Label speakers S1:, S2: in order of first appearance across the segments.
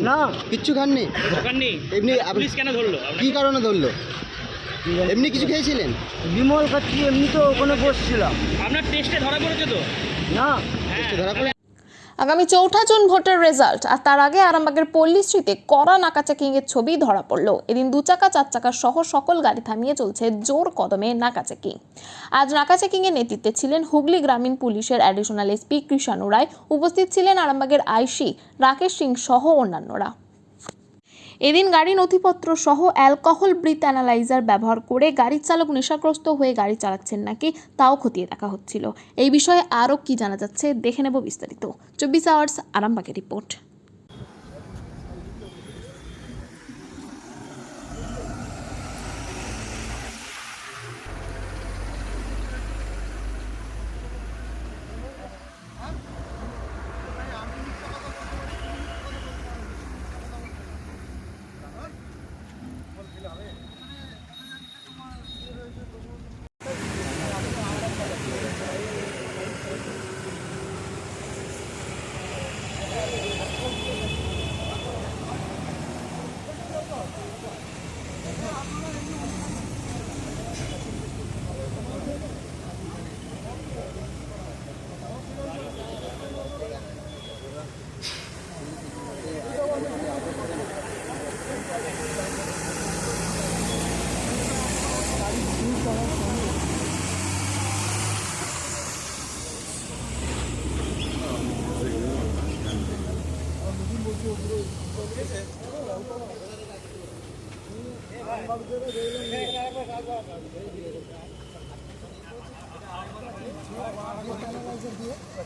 S1: খেয়েছিলেন?
S2: না।
S1: কিচ্ছু খাননি? এমনি
S3: পুলিশ কেন ধরলো?
S1: কি কারণে ধরলো? এমনি কিছু খেয়েছিলেন?
S2: বিমল খাচ্ছি, এমনি তো ওখানে বসছিলাম।
S3: আপনার টেস্টে ধরা পড়েছে তো?
S2: না।
S1: টেস্টে ধরা পড়ে?
S4: আগামী ৪ঠা জুন ভোটের রেজাল্ট, আর তার আগে আরামবাগের পল্লীশ্রীতে কড়া নাকাচেকিংয়ের ছবি ধরা পড়ল। এদিন 2 চাকা 4 চাকা সহ সকল গাড়ি থামিয়ে চলছে জোর কদমে নাকাচেকিং। আজ নাকাচেকিংয়ের নেতৃত্বে ছিলেন হুগলি গ্রামীণ পুলিশের অ্যাডিশনাল এসপি কৃষাণু রায়, উপস্থিত ছিলেন আরামবাগের আইসি রাকেশ সিং সহ অন্যান্যরা। এদিন গাড়ি নথিপত্র সহ অ্যালকোহল ব্রিথ অ্যানালাইজার ব্যবহার করে গাড়ির চালক নেশাগ্রস্ত হয়ে গাড়ি চালাচ্ছেন নাকি তাও খতিয়ে দেখা হচ্ছিল। এই বিষয়ে আরও কি জানা যাচ্ছে দেখে নেব বিস্তারিত। 24 আওয়ার্স আরামবাগের রিপোর্ট।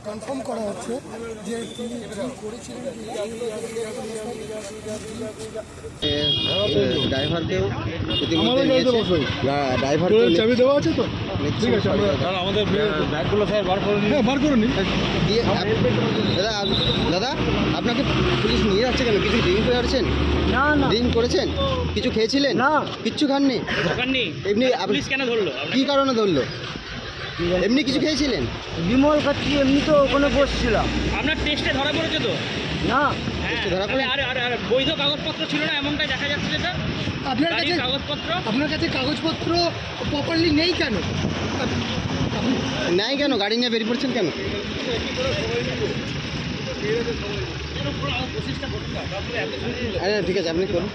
S5: কনফার্ম করা হচ্ছে যে তিনি করেছিলেন।
S1: ড্রাইভারকেও ড্রাইভারের
S5: চাবি দেওয়া আছে তো? ঠিক আছে,
S3: আমাদের ব্যাগগুলো স্যার বার করে নিন।
S5: বার করে নিন।
S1: দাদা, আপনাকে পুলিশ নিয়ে যাচ্ছে কেন? কিছু ড্রিঙ্ক করে আসছেন?
S2: না না।
S1: ড্রিঙ্ক করেছেন? কিছু খেয়েছিলেন?
S2: না।
S1: কিচ্ছু খাননি? এমনি
S3: পুলিশ কেন ধরলো?
S1: কি কারণে ধরলো? এমনি কিছু খেয়েছিলেন?
S2: বিমল খাচ্ছি, এমনি তো ওখানে বসছিলাম।
S3: আপনার টেস্টে ধরা পড়েছে তো?
S2: না।
S1: টেস্টে ধরা পড়ে?
S3: আরে বৈধ কাগজপত্র ছিল না এমনটাই দেখা যাচ্ছে যেটা।
S5: আপনার কাছে কাগজপত্র প্রপারলি নেই কেন?
S1: নাই কেন? গাড়ি নিয়ে বেরিয়ে পড়ছেন কেন? আরে ঠিক আছে, আপনি করুন।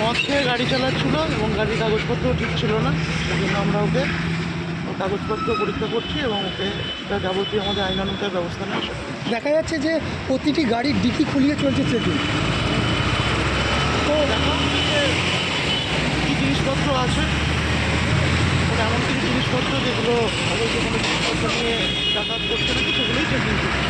S6: মদ খেয়ে গাড়ি চালাচ্ছিল এবং গাড়ির কাগজপত্র ঠিক ছিল না, সেই জন্য আমরা ওকে কাগজপত্র পরীক্ষা করছি এবং ওকে যাবতীয় আমাদের আইনানুগত ব্যবস্থা নেওয়া।
S5: দেখা যাচ্ছে যে প্রতিটি গাড়ির ডিকি খুলিয়ে চলছে চেকিং।
S6: তো দেখা যে কী জিনিসপত্র আছে, মানে এমন কিছু জিনিসপত্র যেগুলো অবশ্যই কোনো জিনিসপত্র নিয়ে যাতায়াত করছে নাকি সেগুলোই চেকিং করছে।